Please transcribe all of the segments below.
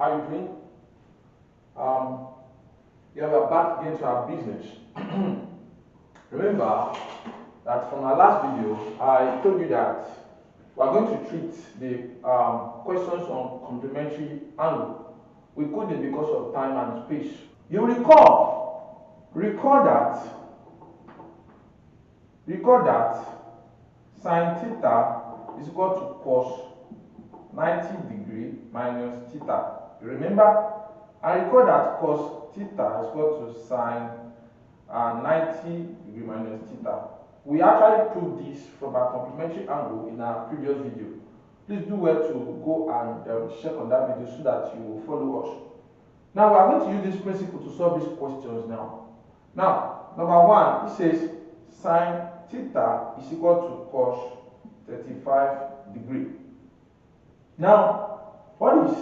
How you doing? Yeah, we are back again to our business. Remember that from our last video, I told you that we are going to treat the questions on complementary angle. We couldn't because of time and space. You recall that sine theta is equal to cos 90 degree minus theta. You remember? And recall that cos theta is equal to sine 90 degree minus theta. We actually proved this from our complementary angle in our previous video. Please do well to go and check on that video so that you will follow us. Now we are going to use this principle to solve these questions now. Now, number one, it says sine theta is equal to cos 35 degree. Now, what's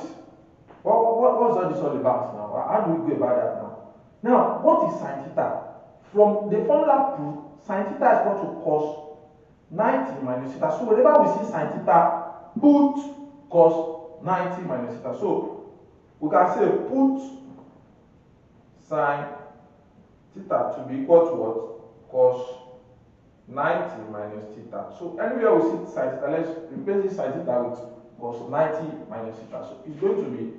all this all about now? How do we go about that now? Now, what is sine theta? From the formula proof, sine theta is equal to cos 90 minus theta. So whenever we see sine theta, put cos 90 minus theta. So we can say put sine theta to be equal to what? Cos 90 minus theta. So anywhere we see sine theta, let's replace this sine theta with cos 90 minus theta. So it's going to be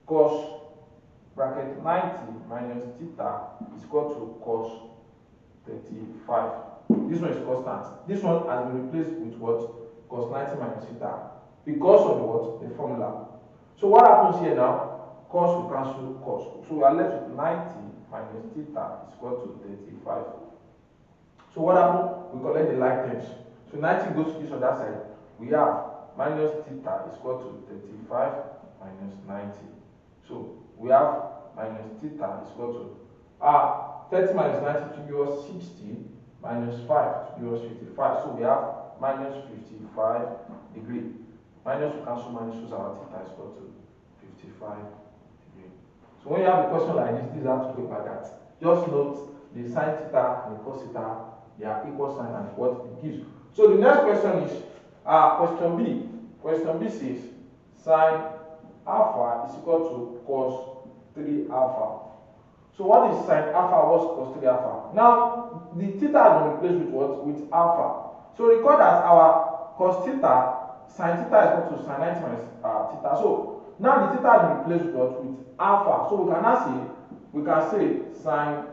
cos bracket 90 minus theta is equal to cos 35. This one is constant. This one has been replaced with what? Cos 90 minus theta because of the what? The formula. So what happens here now? Cos will cancel cos. So we are left with 90 minus theta is equal to 35. So what happens? We collect the like terms. So 90 goes to this other side. We have minus theta is equal to 35 minus 90. So we have minus theta is equal to 30 minus 90 to give us 60 minus 5 to give us 55. So we have minus 55 degree. Minus will cancel minus, so our theta is equal to 55 degree. So when you have a question like this is how to go about that. Just note the sine theta and the cos theta, they are equal sign and what it gives. So the next question is question B. Question B says sine alpha is equal to cos 3 alpha. So what is sine alpha? What's cos 3 alpha? Now the theta has been replaced with what? With alpha. So recall that our cos theta, sine theta is equal to sine 90 minus theta. So now the theta has been replaced with what? With alpha. So we can say sine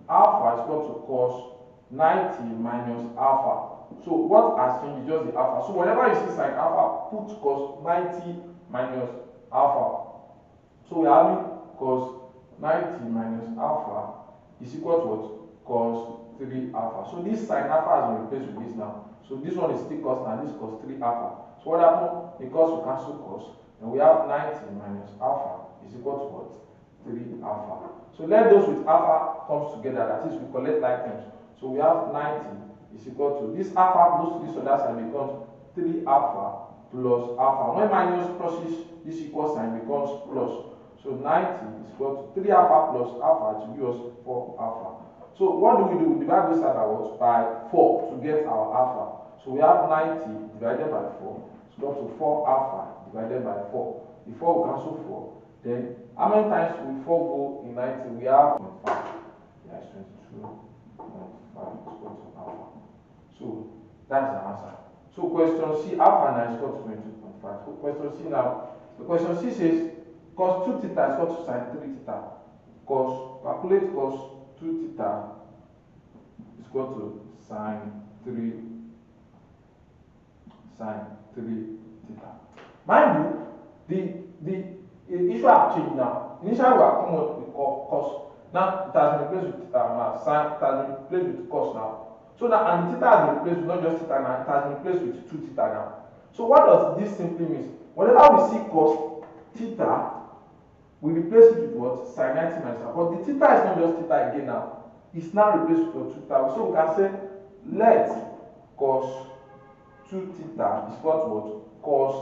alpha is equal to cos 90 minus alpha. So what has changed is just the alpha. So whenever you see sine alpha, put cos 90 minus alpha. So we are having cos 90 minus alpha is equal to what? Cos 3 alpha. So this sine alpha has been replaced with this now. So this one is still cos and this cos 3 alpha. So what happened? Because we cancel cos, and we have 90 minus alpha is equal to what? 3 alpha. So let those with alpha comes together, that is, we collect like terms. So we have 90 is equal to this alpha goes to this other side becomes 3 alpha plus alpha. When minus crosses this equal sign becomes plus. So 90 is equal to 3 alpha plus alpha to give us 4 alpha. So what do? We divide this side by what? By 4 to get our alpha. So we have 90 divided by 4 is equal to 4 alpha divided by 4. The 4 will cancel 4. Then how many times will 4 go in 90? We have 0.5. Yeah, it's 22.5 is equal to alpha. So that's the answer. So question C, alpha now is equal to 22.5. So question C now. The question C says cos 2 theta is equal to sine 3 theta. Calculate cos 2 theta is equal to sine 3 theta. Mind you, the issue have changed now. Initially we are coming with cos. Now it has been replaced with sine. It has been replaced with cos now. So now, and the theta has been replaced with not just theta now. It has been replaced with 2 theta now. So what does this simply mean? Whenever we see cos theta, we replace it with what? Sine 90 minus alpha. But the theta is not just theta again now. It's now replaced with 2 theta. So we can say let cos 2 theta is equal to what? Cos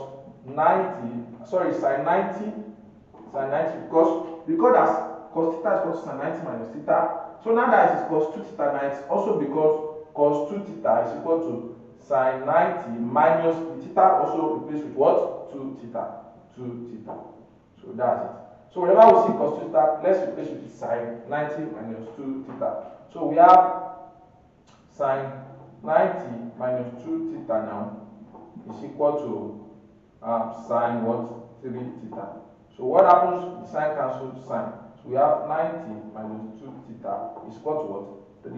90, sorry, sine 90 because as cos theta is equal to sine 90 minus theta. So now that it is cos 2 theta, now it's also because cos 2 theta is equal to sine 90 minus the theta also replaced with what? 2 theta. So that's it. So whenever we see cos 2 theta, let's replace with sine 90 minus 2 theta. So we have sine 90 minus 2 theta now is equal to sine what? 3 theta. So what happens? The sine cancels sine. So we have 90 minus 2 theta is equal to what? 3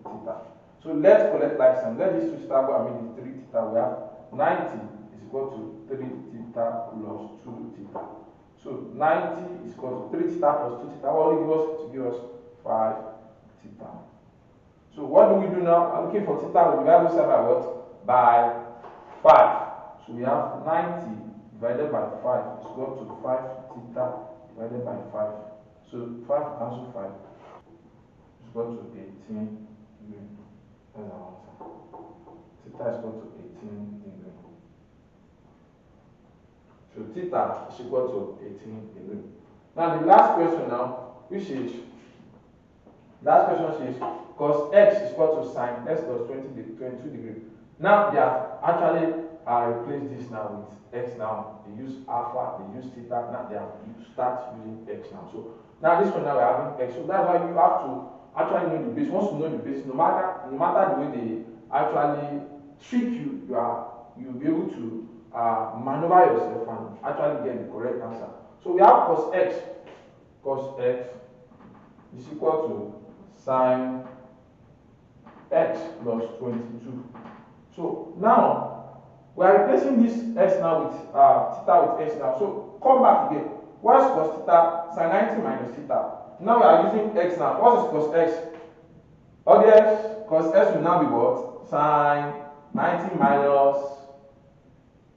theta. So let's collect like sum. Let this 2 theta go and make it 3 theta. We have 90 is equal to 3 theta plus 2 theta. So 90 is equal to 3 theta plus 2 theta. What will it give us? 5 theta. So what do we do now? I'm looking for theta. We divide both sides by what? By 5. So we have 90 divided by 5 is equal to 5 theta divided by 5. So 5 cancel 5 is equal to 18 degree. That's our answer. Theta is equal to 18 degree. So theta is equal to 18 degree. Now the last question now, which is last question says cos x is equal to sine x plus 22 degree. Now they have actually replaced this now with x now. They use alpha, they use theta. Now they have to start using x now. So now this one now we're having x. So that's why you have to actually know the base. Once you know the base, no matter the way they actually trick you, you'll be able to maneuver yourself and actually get the correct answer. So we have cos x. Cos x is equal to sine x plus 22. So now we are replacing this x now with theta with x now. So come back again. What is cos theta? Sine 90 minus theta. Now we are using x now. What is cos x? Audience, cos x will now be what? Sine 90 minus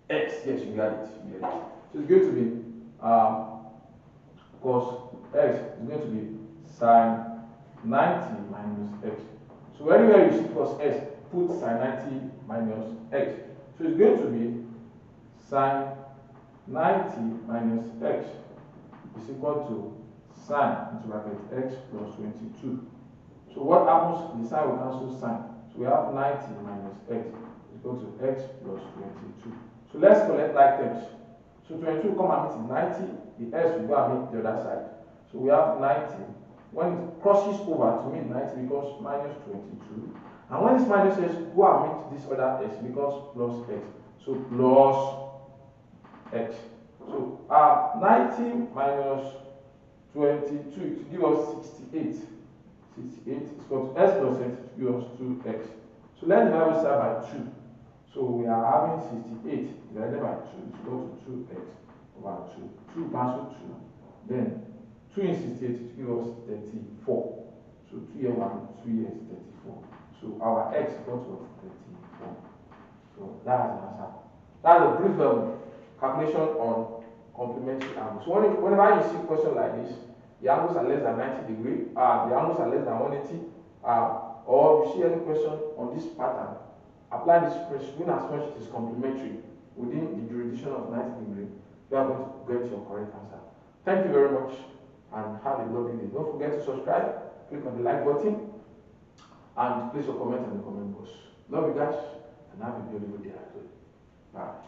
x. Yes, you got it. You get it. So it's going to be cos x is going to be sine 90 minus x. So anywhere you see cos x, put sine 90 minus x. So it's going to be sine 90 minus x is equal to sine into bracket x plus 22. So what happens? The sine will cancel sine. So we have 90 minus x is equal to x plus 22. So let's collect like terms. So 22 come and meet 90, the s will go and meet the other side. So we have 90. When it crosses over to meet 90 becomes minus 22. And when this minus x go and meet this other x becomes plus x. So plus x. So 90 minus 22 to give us 68. 68 is equal to s plus x to give us 2x. So let's divide this by 2. So we are having 68 divided by 2 is equal to 2x over 2. 2 cancel 2. Then 2 in 68 to give us 34. So 2 here 1, 2 here is 34. So our x equals to 34. So that's the answer. That's a brief calculation on complementary angles. So whenever you see a question like this, the angles are less than 90 degrees, the angles are less than 180, or you see any question on this pattern, apply this principle as much as it is complementary within the jurisdiction of 90 degrees, you are going to get your correct answer. Thank you very much and have a lovely day. Don't forget to subscribe, click on the like button, and place your comment in the comment box. Love you guys and have a beautiful day. Bye.